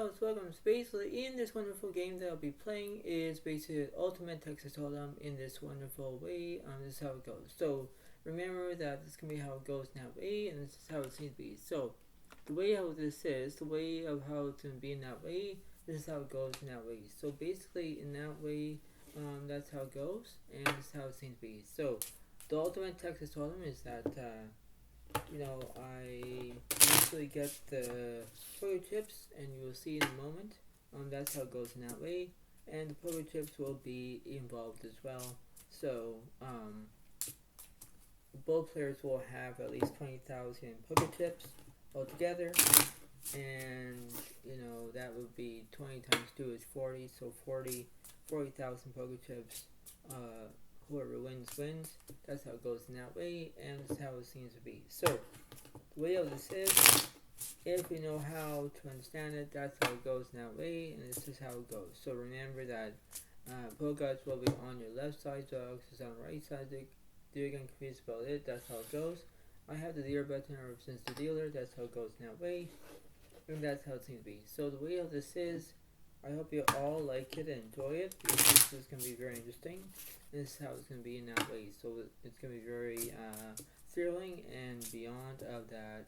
Yo, so welcome. So basically, in this wonderful game that I'll be playing is basically Ultimate Texas Hold'em in this wonderful way. This is how it goes. So remember that this can be how it goes in that way, and this is how it seems to be. So the way how this is, the way of how it's going to be in that way, this is how it goes in that way. So basically, in that way, that's how it goes, and this is how it seems to be. So the Ultimate Texas Hold'em is that. I usually get the poker chips, and you will see in a moment. That's how it goes in that way, and the poker chips will be involved as well. So, both players will have at least 20,000 poker chips altogether, and that would be 20 times 2 is 40, so 40,000 poker chips. Whoever wins, wins. That's how it goes in that way, and that's how it seems to be. So, the way of this is, if you know how to understand it, that's how it goes in that way, and this is how it goes. So remember that poker will be on your left side, dogs is on the right side. You're getting confused about it, that's how it goes. I have the dealer button represents the dealer, that's how it goes in that way, and that's how it seems to be. So the way of this is, I hope you all like it and enjoy it, because this is going to be very interesting. This is how it's going to be in that way. So it's going to be very thrilling and beyond of that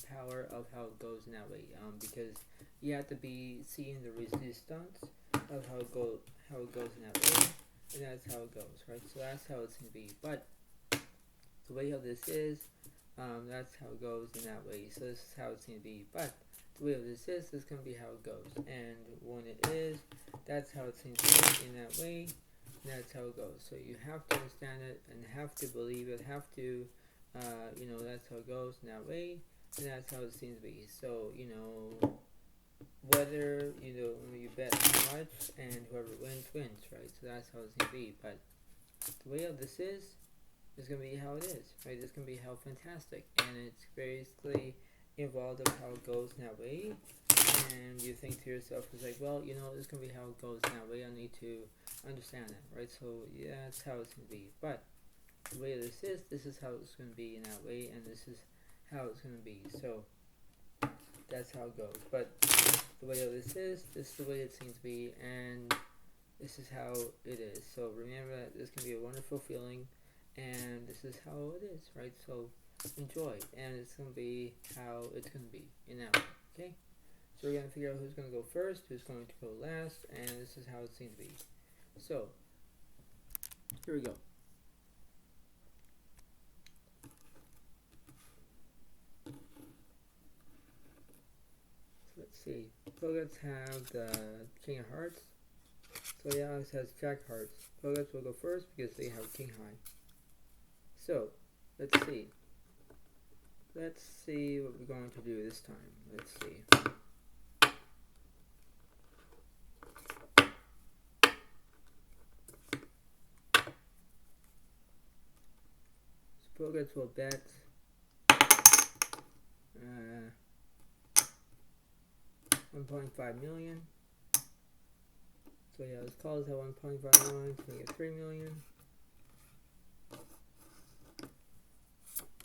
power of how it goes in that way. Because you have to be seeing the resistance of how it goes in that way, and that's how it goes, right? So that's how it's going to be. But the way of this is, that's how it goes in that way. So this is how it's going to be. But the way of this is going to be how it goes. And when it is, that's how it seems to be in that way. And that's how it goes. So you have to understand it and have to believe it, have to, that's how it goes in that way. And that's how it seems to be. So, whether, you bet how much and whoever wins, wins, right? So that's how it's going to be. But the way of this is going to be how it is, right? It's going to be how fantastic. And it's basically involved of how it goes in that way. And you think to yourself, it's like, well, it's going to be how it goes in that way. I need to understand it, right? So yeah, that's how it's going to be. But the way this is how it's going to be in that way, and this is how it's going to be. So that's how it goes. But the way this is the way it seems to be, and this is how it is. So remember that this can be a wonderful feeling, and this is how it is, right? So enjoy, and it's going to be how it's going to be in that way, okay? So we're going to figure out who's going to go first, who's going to go last, and this is how it seems to be. So, here we go. So let's see. Bogarts have the King of Hearts. Zodiac Alex has Jack Hearts. Bogarts will go first because they have King High. So, let's see. Let's see what we're going to do this time. Let's see. Bogarts will bet 1.5 million. So yeah, let's call this at 1.5 million to make it 3 million.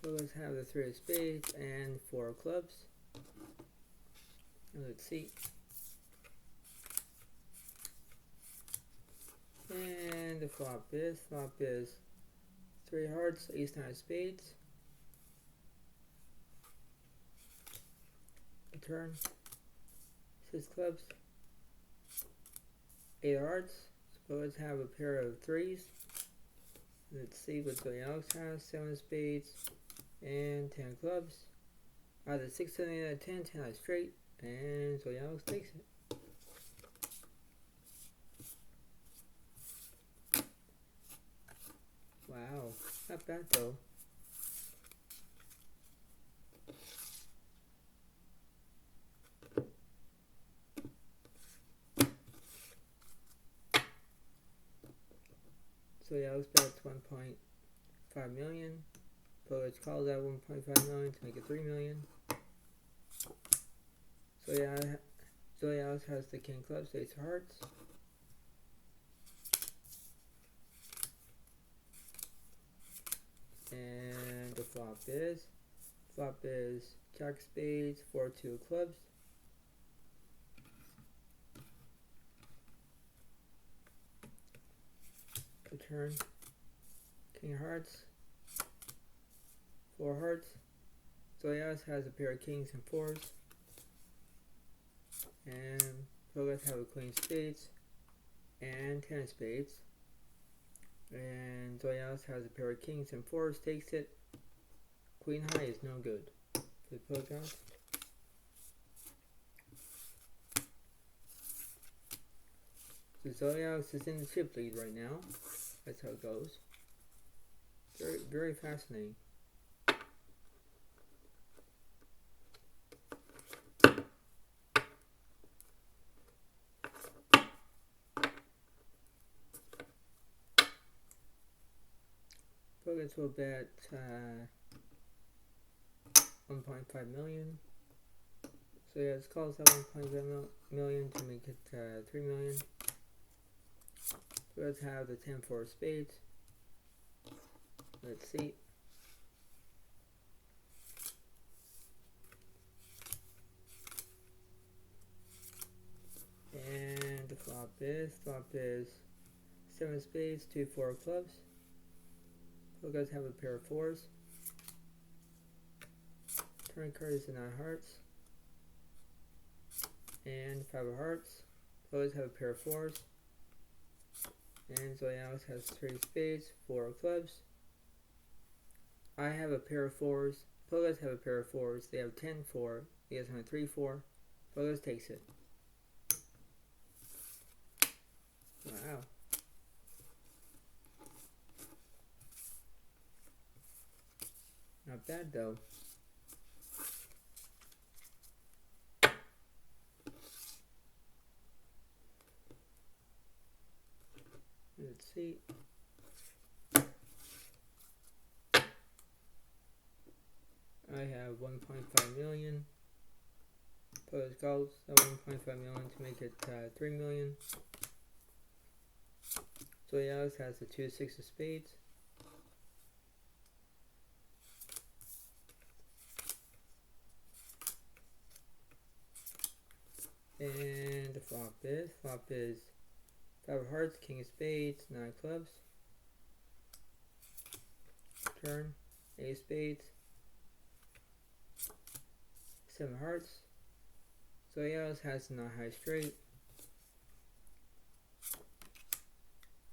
Bogarts have the 3 of spades and 4 of clubs. And let's see. And the flop is 3 hearts, ace 9 of spades. A turn. 6 clubs. 8 hearts. Suppose have a pair of 3s. Let's see what Zodiac Alex has. 7 of spades and 10 clubs. Either 6, 7, 8 out of 10, 10 out of straight, and Zodiac Alex takes it. Wow, not bad though. So yeah, Alex bets 1.5 million. Bogarts calls out 1.5 million to make it 3 million. So yeah, Zodiac Alex has the King clubs, ace of hearts. And the flop is Jack spades, 4 2 clubs, turn. King of Hearts. 4 hearts. Zodiac Alex has a pair of kings and fours. And Zodiac have a queen of spades and 10 of spades. And Zodiac Alex has a pair of kings and fours, takes it. Queen high is no good for the Zodiac. So Zodiac Alex is in the chip lead right now. That's how it goes. Very, very fascinating. Zodiac will bet 1.5 million. So yeah, it calls that 1.5 million to make it 3 million. Let's have the 10-4 spades. Let's see. And the flop is 7 spades, 2 4 clubs. You guys have a pair of fours. Turn card is the 9 hearts. And 5 of hearts. Always have a pair of fours. And Zodiac Alex has 3 spades, 4 clubs. I have a pair of fours. Pogas have a pair of fours. They have 10-4. He has a 3-4. Pogas takes it. Wow. Not bad though. Let's see. I have 1.5 million. Post goals at 1.5 million to make it 3 million. Zodiac Alex has the 2 6 of spades. And the flop is 5 of hearts, king of spades, 9 clubs. Turn, 8 of spades, 7 hearts. Zodiac Alex has the 9 high straight.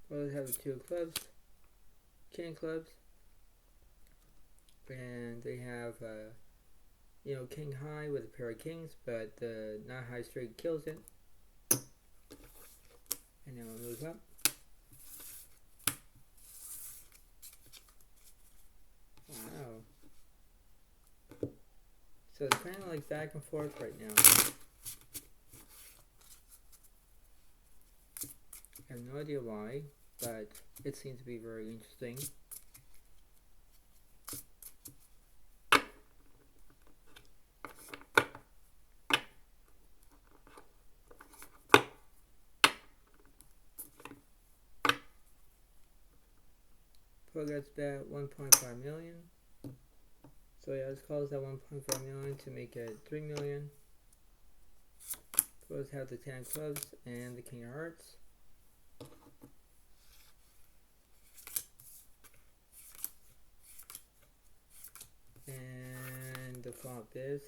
Both have the 2 of clubs, king of clubs, and they have king high with a pair of kings, but the 9 high straight kills it. And now it moves up. Wow. So it's kind of like back and forth right now. I have no idea why, but it seems to be very interesting. Progress bet 1.5 million. So yeah, let's close that 1.5 million to make it 3 million. Both have the 10 clubs and the king of hearts. And the flop is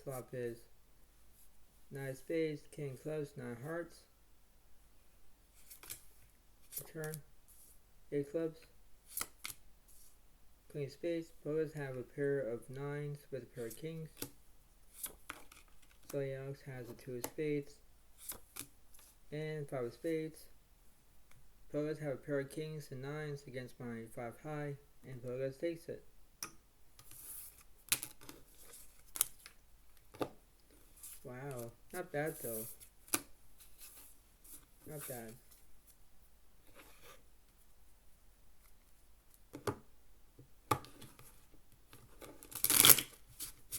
9 spades, king clubs, 9 hearts. Turn, 8 clubs, queen of spades. Both have a pair of 9s with a pair of kings. Zodiac Alex has a 2 of spades and 5 of spades. Both have a pair of kings and 9s against my 5 high, and Bogas takes it. Wow, not bad though. Not bad.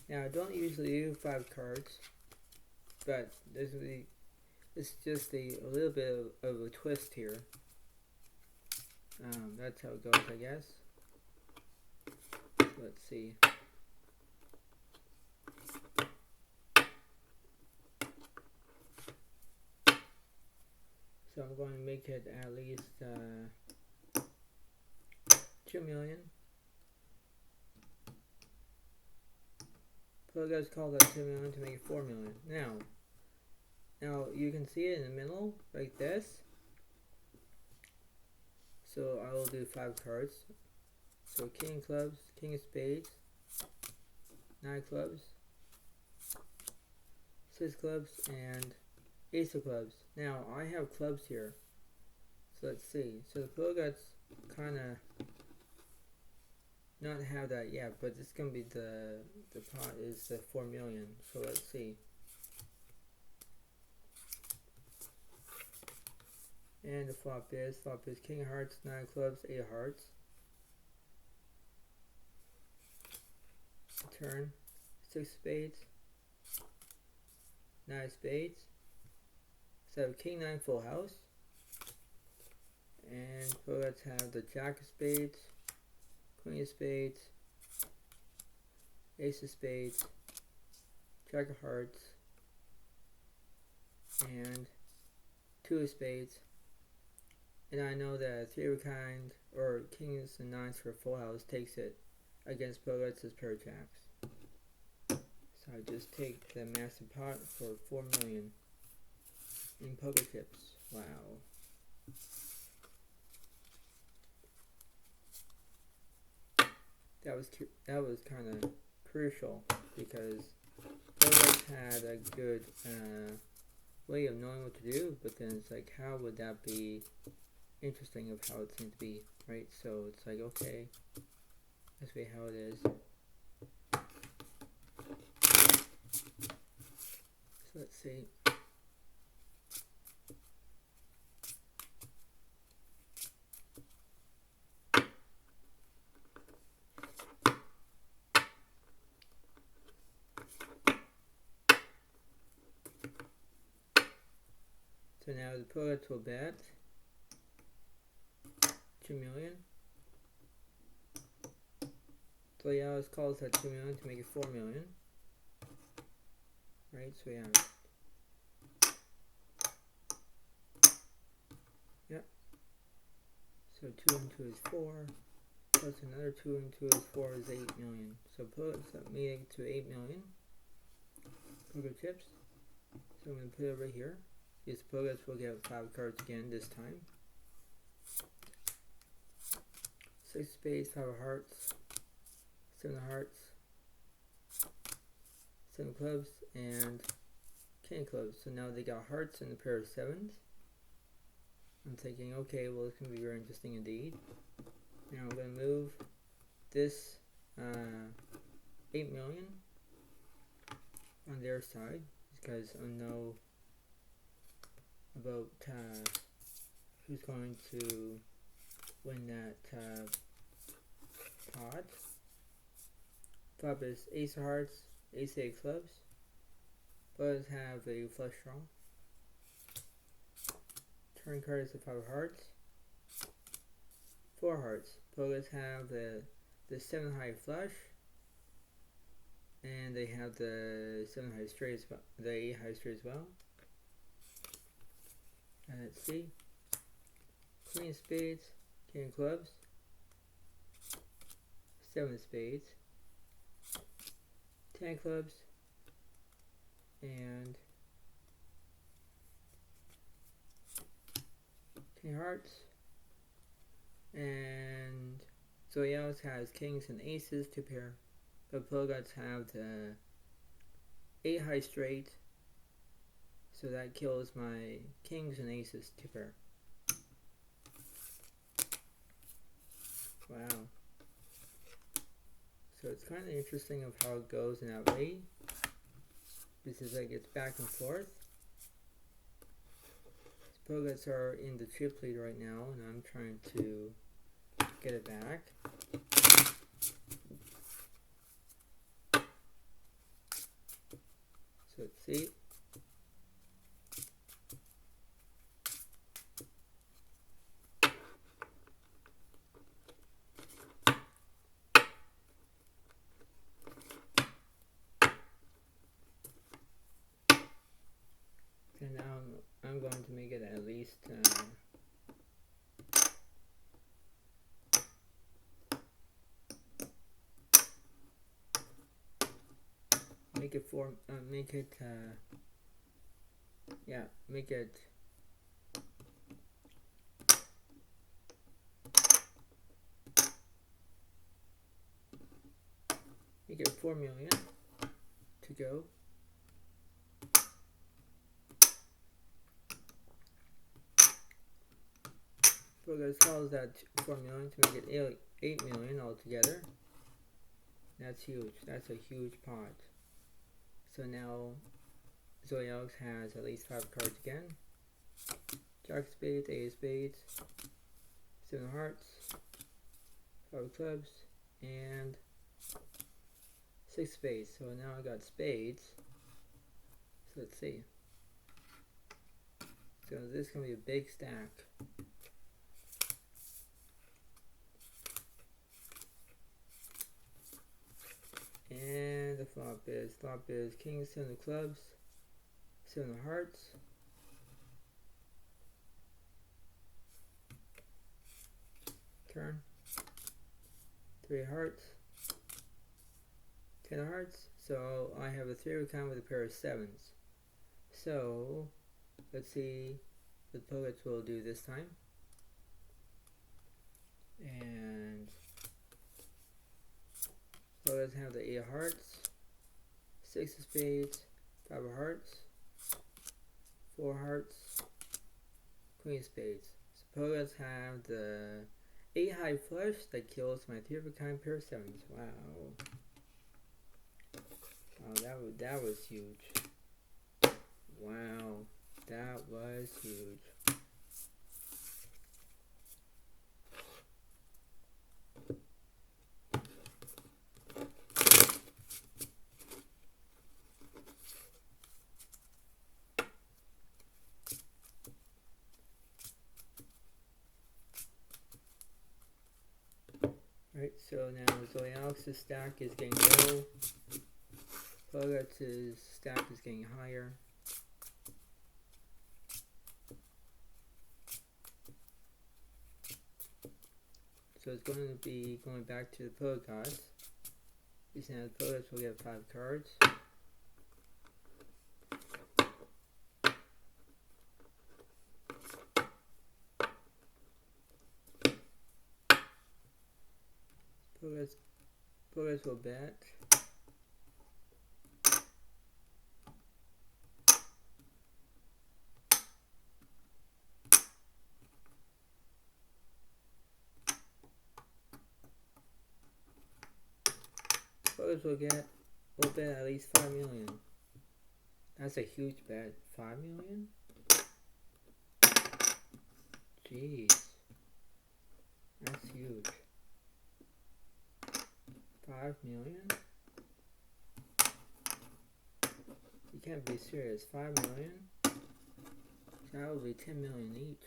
Now I don't usually do 5 cards, but it's just a little bit of a twist here. That's how it goes, I guess. Let's see. So I'm going to make it at least 2 million. Pull guys call that 2 million to make it 4 million. Now you can see it in the middle like this. So I will do 5 cards. So king of clubs, king of spades, 9 clubs, 6 clubs, and ace of clubs. Now I have clubs here. So let's see. So the pull guts kind of not have that yet, but it's gonna be the pot is the 4 million. So let's see. And the flop is king of hearts, 9 clubs, 8 of hearts. Turn 6 spades, 9 spades. So king 9 full house. And let's have the jack of spades, queen of spades, ace of spades, jack of hearts, and 2 of spades. And I know that 3 of a kind or kings and 9s for a full house takes it against Bogart's pair of jacks. So I just take the massive pot for 4 million in poker chips. Wow. That was kind of crucial because Bogart had a good way of knowing what to do, but then it's like, how would that be interesting of how it seemed to be, right? So it's like, okay, that's be how it is. So let's see. So now the product will bet 2 million. So yeah, let's call this at 2 million to make it 4 million. Right, so we have, yep. So 2 and 2 is 4, plus another 2 and 2 is 4 is 8 million. So put meeting to 8 million poker chips. So I'm going to put it over here. These pokers will get 5 cards again this time. 6 spades, 5 of hearts, 7 of hearts, 7 clubs, and king clubs. So now they got hearts and a pair of 7s. I'm thinking, okay, well, it's going to be very interesting indeed. Now I'm going to move this 8 million on their side because I know about who's going to win that pot. Top is ace of hearts, ace of clubs. Both have a flush draw. Turn card is the 5 of hearts, 4 hearts. Both have the 7 high flush, and they have the 7 high straight as well, the 8 high straight as well. And let's see. Queen of spades, king of clubs, 7 of spades, 10 clubs, and king of hearts. And Zodiac has kings and aces to pair, but Bogarts have the 8 high straight, so that kills my kings and aces to pair. Wow. So it's kind of interesting of how it goes in that way. This is like it's back and forth. Bogarts are in the chip lead right now, and I'm trying to get it back. So let's see. And now I'm going to make it at least make it form. Make it. Yeah, make it. Make it 4 million to go. So let's close that 4 million to make it 8 million altogether. That's huge. That's a huge pot. So now Zodiac Alex has at least 5 cards again. Jack of spades, 8 of spades, 7 of hearts, 5 of clubs, and 6 spades. So now I got spades. So let's see. So this is going to be a big stack. And the flop is king, 7 of clubs, 7 of hearts, turn, 3 of hearts, 10 of hearts. So I have a 3 of a kind with a pair of 7s. So let's see what the poets will do this time. And so let's have the 8 of hearts, 6 of spades, 5 of hearts, 4 hearts, queen of spades. Suppose let's have the 8 high flush that kills my 3 of a kind pair of 7s. Wow. Oh, that was huge. Wow, that was huge. Right, so now Zodiac Alex's stack is getting low. Pogat's stack is getting higher. So it's going to be going back to the Pogas. These now the Pogas will get 5 cards. Pogas will bet. Pogas will bet at least 5 million. That's a huge bet. 5 million? Jeez. That's huge. 5 million? You can't be serious. 5 million? That would be 10 million each.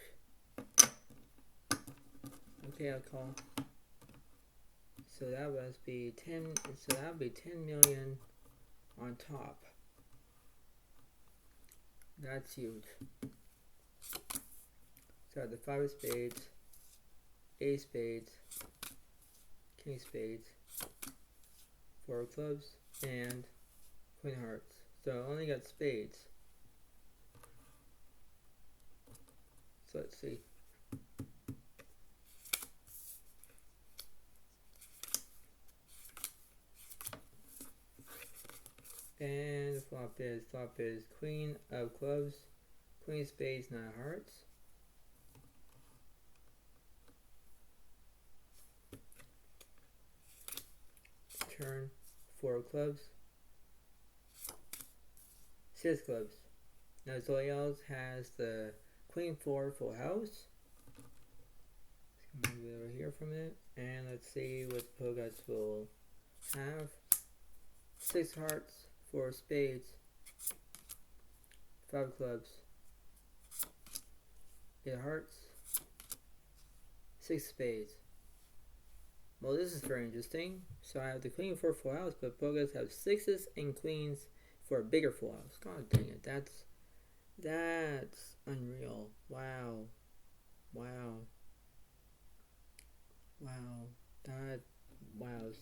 Okay, I'll call. So that must be 10. So that would be 10 million on top. That's huge. So the 5 of spades, 8 of spades, king of spades, 4 of clubs, and queen of hearts. So I only got spades. So let's see. And the flop is queen of clubs, queen of spades, 9 of hearts. Turn, 4 of clubs, 6 clubs. Now Zodiac Alex has the queen 4 full house. Let's move it over here from it, and let's see what the Pogas will have. 6 hearts, 4 spades, 5 clubs, 8 hearts, 6 spades. Well, this is very interesting. So I have the queen for a full house, but Pogas have 6s and queens for a bigger full house. God dang it, that's unreal. Wow.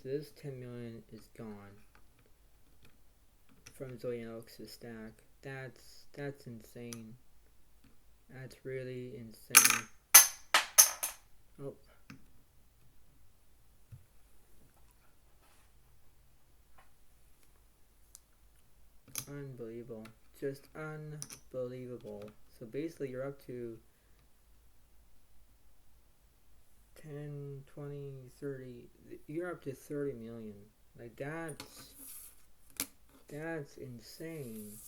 So this 10 million is gone. from Zodiac Alex's stack. That's insane. That's really insane. Oh. Unbelievable. Just unbelievable. So basically you're up to 10, 20, 30. You're up to 30 million. Like that's insane.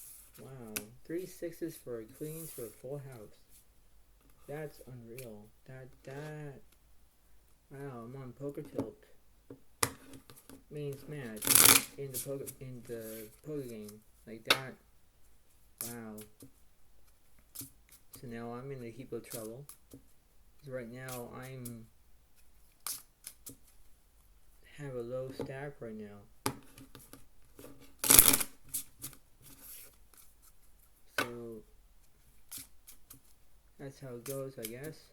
Wow. 3 6s for a queens for a full house. That's unreal. Wow, I'm on poker tilt. Means match in the poker game. Like that. Wow. So now I'm in a heap of trouble. Because right now I'm have a low stack right now. So that's how it goes, I guess.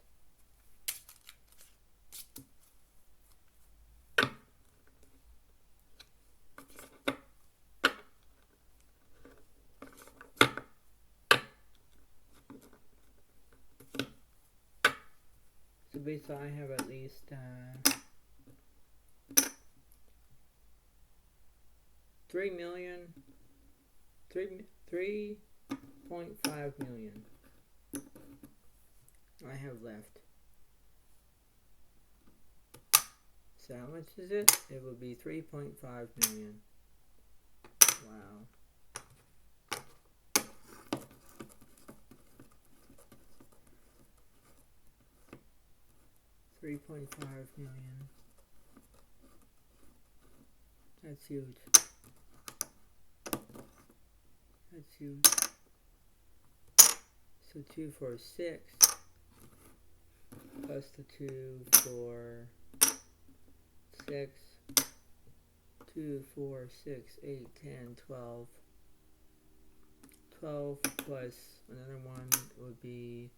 So basically I have at least 3.5 million I have left. So how much is it? It will be 3.5 million. Wow. $3.5 million. That's huge. That's huge. So 2 4 6 plus the 2 4 6 2 4 6 8 10 12 12 plus another one would be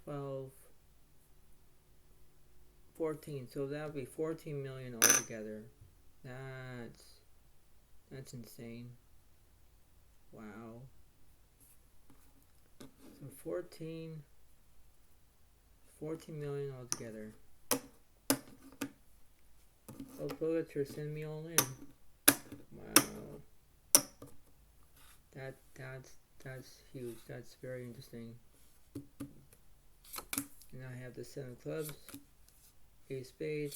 12 14. So that would be 14 million altogether. That's insane. Wow. So 14 million altogether. Oh, Pulitzer, send me all in. Wow. That's huge. That's very interesting. And I have the 7 of clubs, 8 of spades,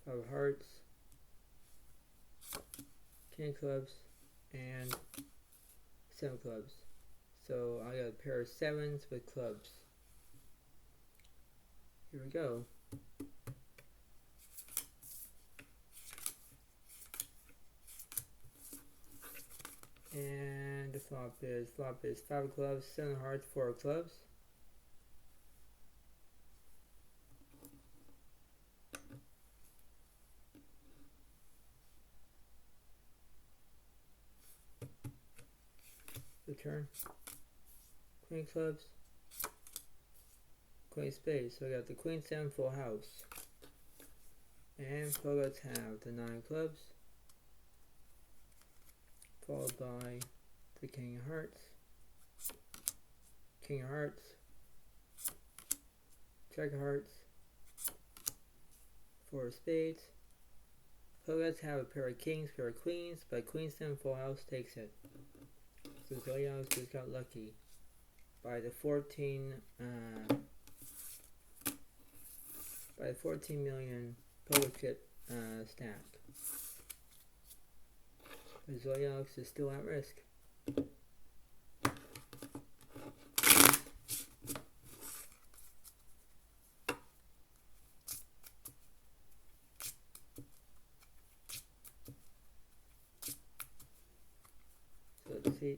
5 of hearts, 10 of clubs, and 7 of clubs. So I got a pair of 7s with clubs. Here we go. And the flop is 5 of clubs, 7 of hearts, 4 of clubs. The turn. Queen of clubs, queen of spades. So I got the queen 7 full house. And poets have the 9 of clubs, followed by the king of hearts, jack of hearts, 4 of spades. Poets have a pair of kings, pair of queens, but queen 7 full house takes it. So Zodiac Alex just got lucky by the 14 million poker chip stack. But Zodiac Alex is still at risk. So let's see.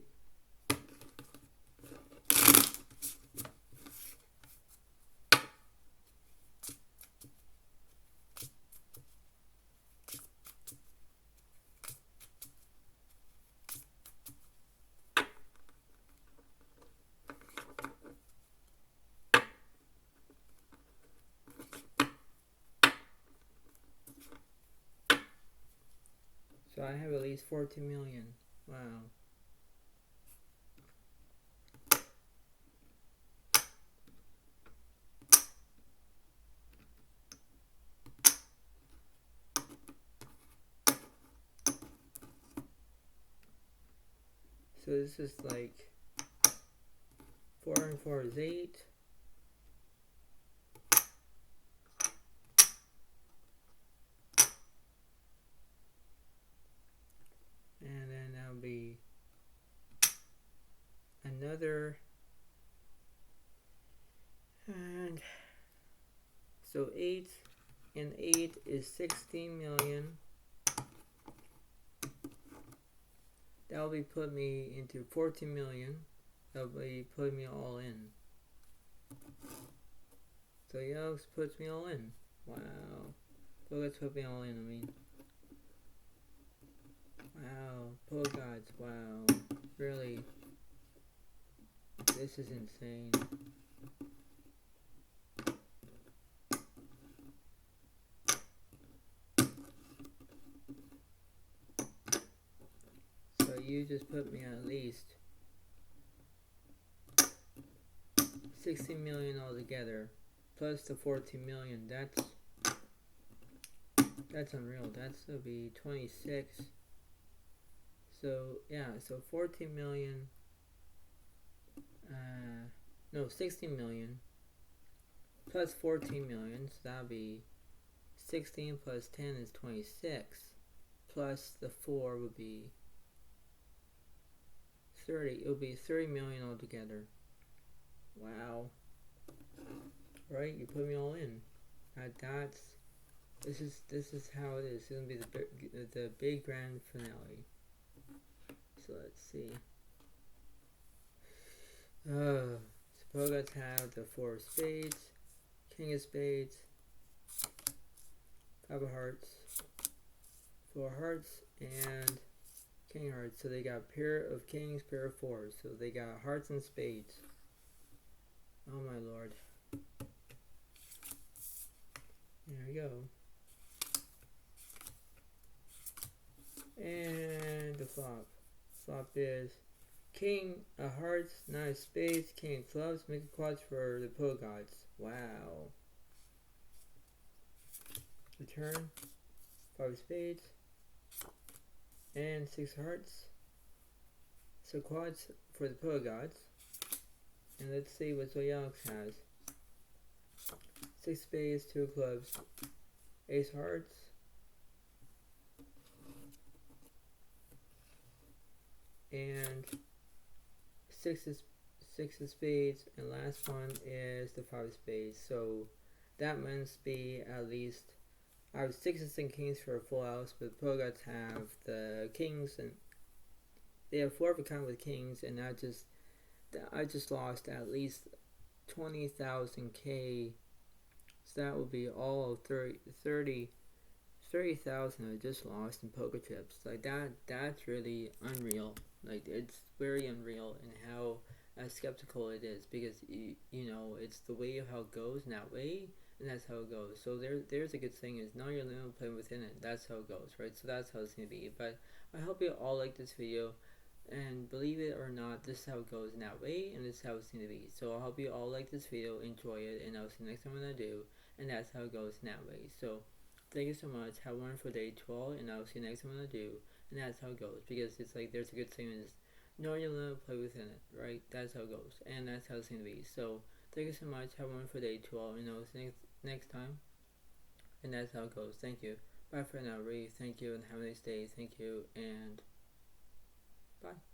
So I have at least 14 million. Wow. So this is like 4 and 4 is 8. And then that'll be another. And so 8 and 8 is 16 million. That'll be put me into 14 million. That'll be putting me all in. So Alex puts me all in. Wow. So let's put me all in, I mean. Wow. Poor gods, wow. Really. This is insane. So you just put me at least 16 million altogether, plus the 14 million. That's unreal. That's gonna be 26. So yeah, so 14 million. No, 16 million plus 14 million. So that'll be 16 plus 10 is 26. Plus the 4 would be 30. It would be 30 million altogether. Wow. Right, you put me all in. This is how it is. It's gonna be the big grand finale. So let's see. Suppose let's have the 4 of spades, king of spades, 5 of hearts, 4 of hearts, and king of hearts. So they got pair of kings, pair of fours. So they got hearts and spades. Oh my lord. There we go. And the flop. Flop is king of hearts, 9 of spades, king of clubs, make a quads for the pool gods. Wow. Return, 5 of spades, and 6 of hearts. So quads for the pool gods. And let's see what Zodiac Alex has. 6 spades, 2 clubs, ace hearts, and 6 of spades, and last one is the 5 of spades. So that must be at least, I have 6s and kings for a full house, but the pro gods have the kings, and they have 4 of a kind with kings, and I just lost at least 20,000 K. So that would be all 30,000 I just lost in poker chips. Like that's really unreal. Like it's very unreal in how skeptical it is, because you know it's the way of how it goes in that way, and that's how it goes. So there's a good thing is know your limit, play within it. That's how it goes, right? So that's how it's gonna be. But I hope you all like this video. And believe it or not, this is how it goes in that way, and this is how it's going to be. So I hope you all like this video, enjoy it, and I'll see you next time when I do. And that's how it goes in that way. So thank you so much. Have a wonderful day to all, and I'll see you next time when I do. And that's how it goes, because it's like there's a good saying is know your limit, play within it, right? That's how it goes, and that's how it's going to be. So thank you so much. Have a wonderful day to all, and I'll see you next time. And that's how it goes. Thank you. Bye for now, Ree. Thank you, and have a nice day. Thank you, and bye.